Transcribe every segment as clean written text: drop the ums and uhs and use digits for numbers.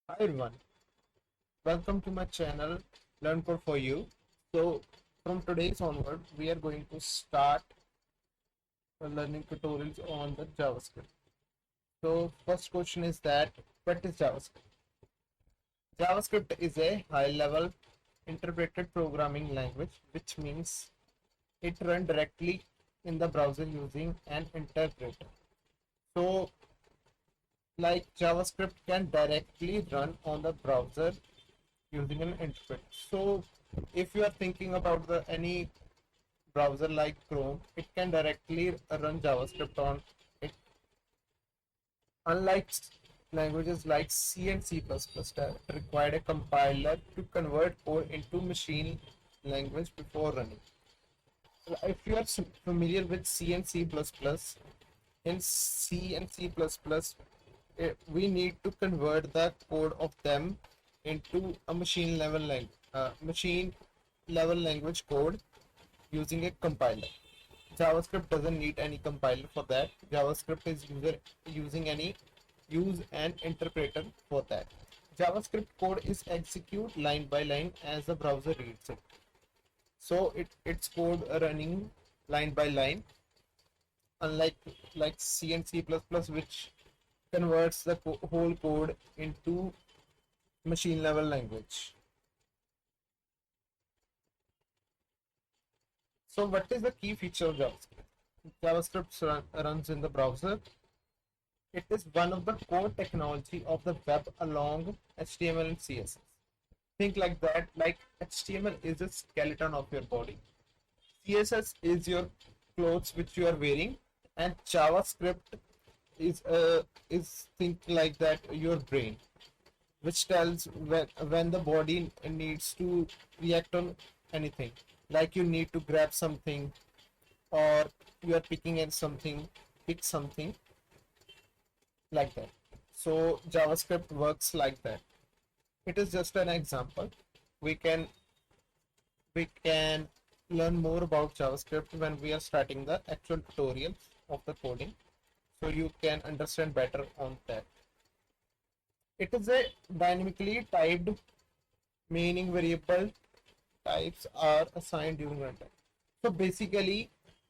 Hi everyone, welcome to my channel Learn Code for You. So from today's onward, we are going to start learning tutorials on the JavaScript. So first question is that what is JavaScript? JavaScript is a high-level interpreted programming language, which means it runs directly in the browser using an interpreter. So like JavaScript can directly run on the browser using an interpreter. So if you are thinking about the any browser like Chrome, it can directly run JavaScript on it. Unlike languages like C and C++ that require a compiler to convert code into machine language before running. If you are familiar with C and C++, in C and C++, we need to convert the code of them into a machine level language code using a compiler. JavaScript doesn't need any compiler for that. JavaScript is using any use an interpreter for that. JavaScript code is execute line by line as the browser reads it. So it's code running line by line, unlike like C and C++, which converts the whole code into machine level language. So what is the key feature of JavaScript? Runs in the browser. It is one of the core technology of the web along HTML and CSS. Think like that, like HTML is a skeleton of your body. CSS is your clothes which you are wearing, and JavaScript is think like that your brain, which tells when the body needs to react on anything. Like you need to grab something, or you are picking at something, pick something like that. So JavaScript works like that. It is just an example. We can we can learn more about JavaScript when we are starting the actual tutorials of the coding, so you can understand better on that. It is a dynamically typed, meaning variable types are assigned during runtime. So basically,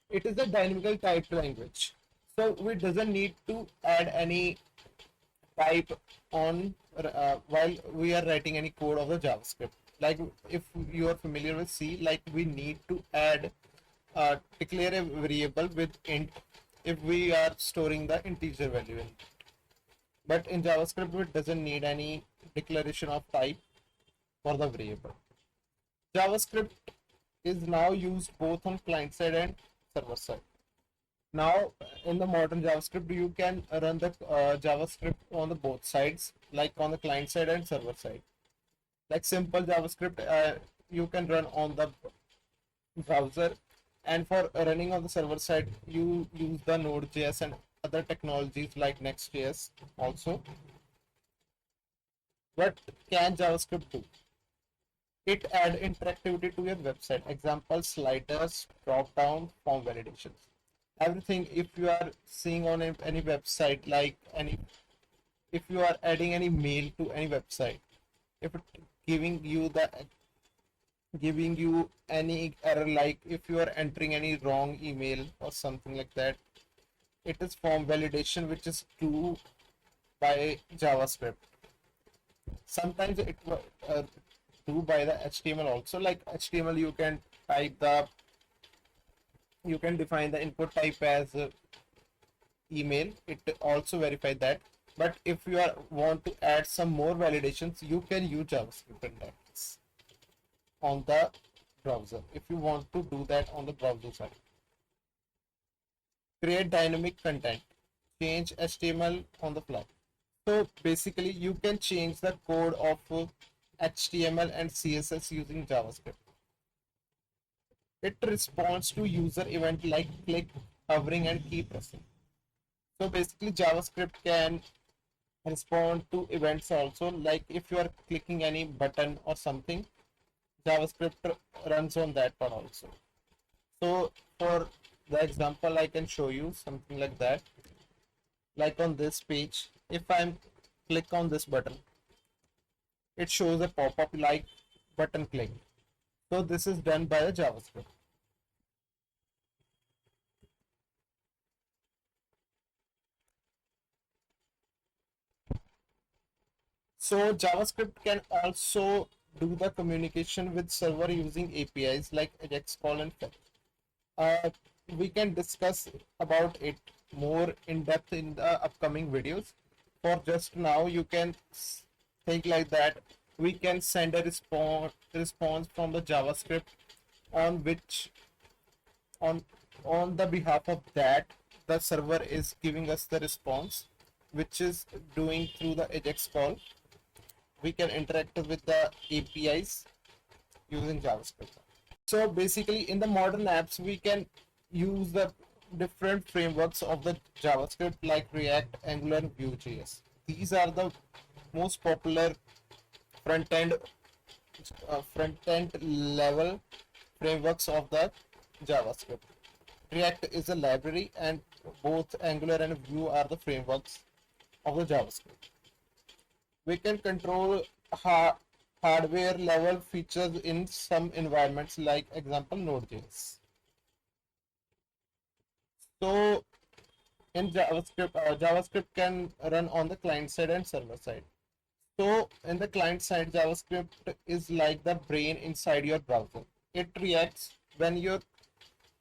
it is a dynamically typed language. So we doesn't need to add any type on while we are writing any code of the JavaScript. Like if you are familiar with C, like we need to add declare a variable with int if we are storing the integer value in. But in JavaScript, it doesn't need any declaration of type for the variable. JavaScript is now used both on client side and server side. Now, in the modern JavaScript, you can run the JavaScript on the both sides, like on the client side and server side. Like simple JavaScript, you can run on the browser, and for running on the server side, you use the Node.js and other technologies like Next.js also. What can JavaScript do? It add interactivity to your website. Example, sliders, drop down, form validations. Everything if you are seeing on any website, like any, if you are adding any mail to any website, if it giving you any error, like if you are entering any wrong email or something like that, it is form validation which is true by JavaScript. Sometimes it do by the HTML also. Like HTML, you can type the you can define the input type as email. It also verify that. But if you are want to add some more validations, you can use JavaScript in that case on the browser. If you want to do that on the browser side, create dynamic content, change HTML on the fly. So basically, you can change the code of HTML and CSS using JavaScript. It responds to user event like click, hovering, and key pressing. So basically, JavaScript can respond to events also. Like if you are clicking any button or something, JavaScript runs on that part also. So for the example, I can show you something like that. Like on this page, if I'm click on this button, it shows a pop-up like button click. So this is done by the JavaScript. So JavaScript can also do the communication with server using APIs like Ajax call and fetch. Uh, we can discuss about it more in depth in the upcoming videos. For just now, you can think like that. We can send a response from the JavaScript on which on on the behalf of that the server is giving us the response, which is doing through the Ajax call. We can interact with the APIs using JavaScript. So basically, in the modern apps, we can use the different frameworks of the JavaScript like React, Angular, and Vue.js. These are the most popular front-end front-end level frameworks of the JavaScript. React is a library, and both Angular and Vue are the frameworks of the JavaScript. We can control hardware level features in some environments like example Node.js. So in JavaScript, JavaScript can run on the client side and server side. So in the client side, JavaScript is like the brain inside your browser. It reacts when you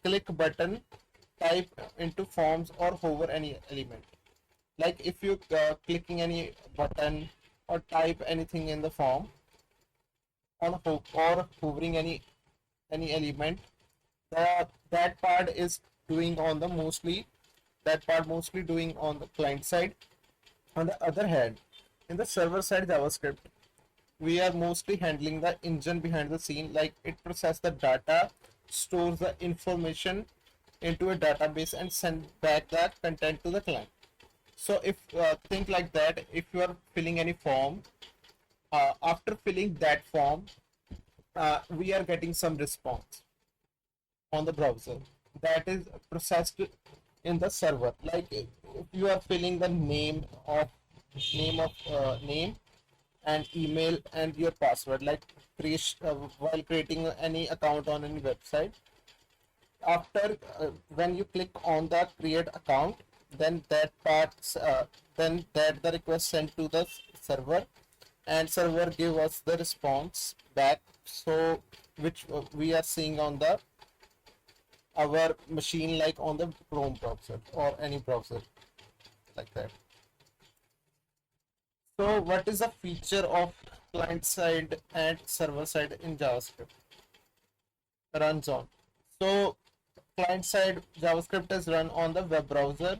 click button, type into forms or hover any element. Like if you clicking any button or type anything in the form on or hovering any element, that part is doing on the mostly that part mostly doing on the client side. On the other hand, in the server side JavaScript, we are mostly handling the engine behind the scene, like it processes the data, stores the information into a database and send back the content to the client. So if think like that, if you are filling any form, after filling that form, we are getting some response on the browser that is processed in the server. Like if you are filling the name and email and your password, like while creating any account on any website, after when you click on the create account, then that the request sent to the server, and server give us the response back, so which we are seeing on the our machine, like on the Chrome browser or any browser like that. So what is the feature of client side and server side in JavaScript runs on? So client side JavaScript is run on the web browser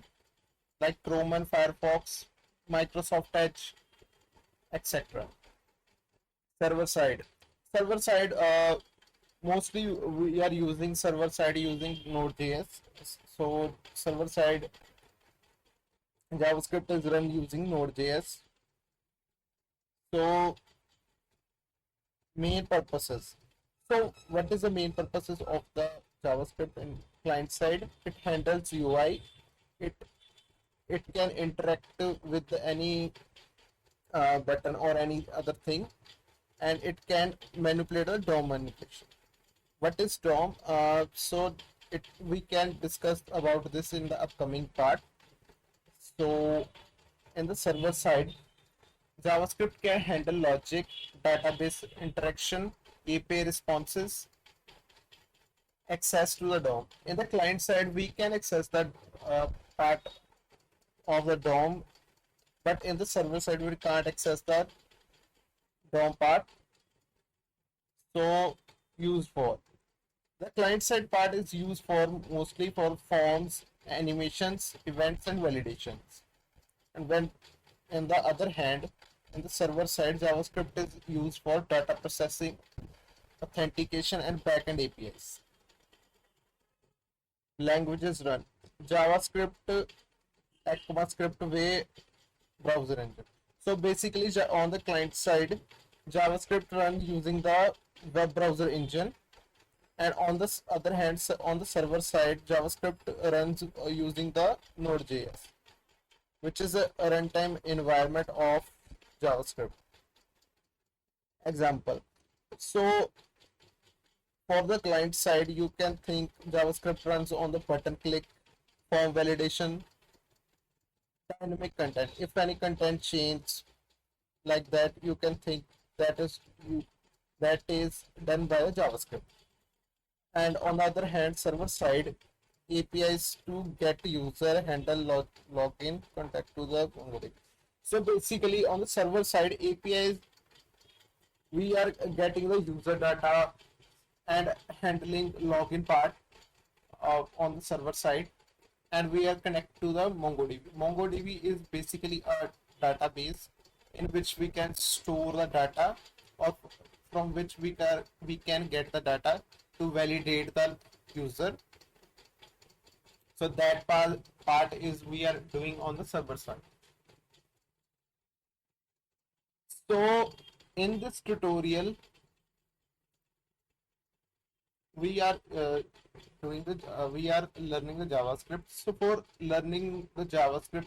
like Chrome and Firefox, Microsoft Edge, etc. Server side mostly we are using server side using Node.js. So server side JavaScript is run using Node.js. So main purposes. So what is the main purposes of the JavaScript in client side? It handles UI. It it can interact with any button or any other thing, and it can manipulate the DOM manipulation. What is DOM? So we can discuss about this in the upcoming part. So in the server side, JavaScript can handle logic, database interaction, API responses, access to the DOM. In the client side, we can access that part of the DOM, but in the server side, we can't access the DOM part. So used for the client side part is used for mostly for forms, animations, events, and validations. And when in the other hand, in the server side, JavaScript is used for data processing, authentication, and backend APIs. Languages run JavaScript, ECMAScript way browser engine. So basically, on the client side, JavaScript runs using the web browser engine, and on the other hand, on the server side, JavaScript runs using the Node.js, which is a runtime environment of JavaScript. Example. So for the client side, you can think JavaScript runs on the button click, form validation, dynamic content. If any content change like that, you can think that is that is done by a JavaScript. And on the other hand, server side, APIs to get user handle login contact to the onboarding. So basically, on the server side, APIs we are getting the user data and handling login part on the server side, and we are connected to the MongoDB. MongoDB is basically a database in which we can store the data, or from which we can get the data to validate the user. So that part is we are doing on the server side. So in this tutorial, we are we are learning the JavaScript. So for learning the JavaScript,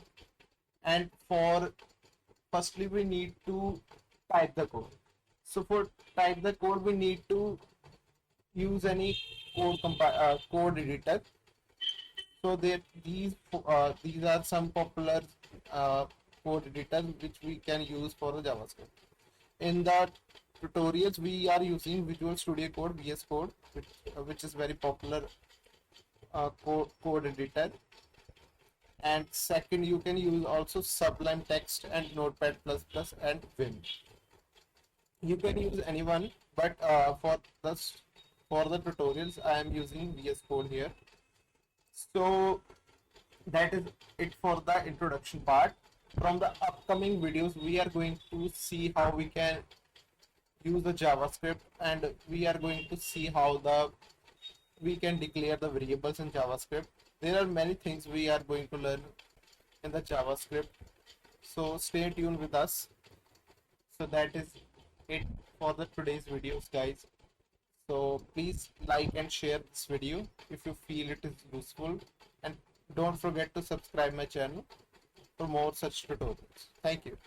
and for firstly we need to type the code. So for type the code, we need to use any code editor. So these are some popular uh, code editors which we can use for the JavaScript. In the tutorials, we are using Visual Studio Code, VS Code, which is very popular code editor. And second, you can use also Sublime Text and Notepad++ and Vim. You can use anyone, but for the tutorials, I am using VS Code here. So that is it for the introduction part. From the upcoming videos, we are going to see how we can use the JavaScript, and we are going to see how we can declare the variables in JavaScript. There are many things we are going to learn in the JavaScript. So stay tuned with us. So that is it for the today's videos, guys. So please like and share this video if you feel it is useful, and don't forget to subscribe my channel for more such tutorials. Thank you.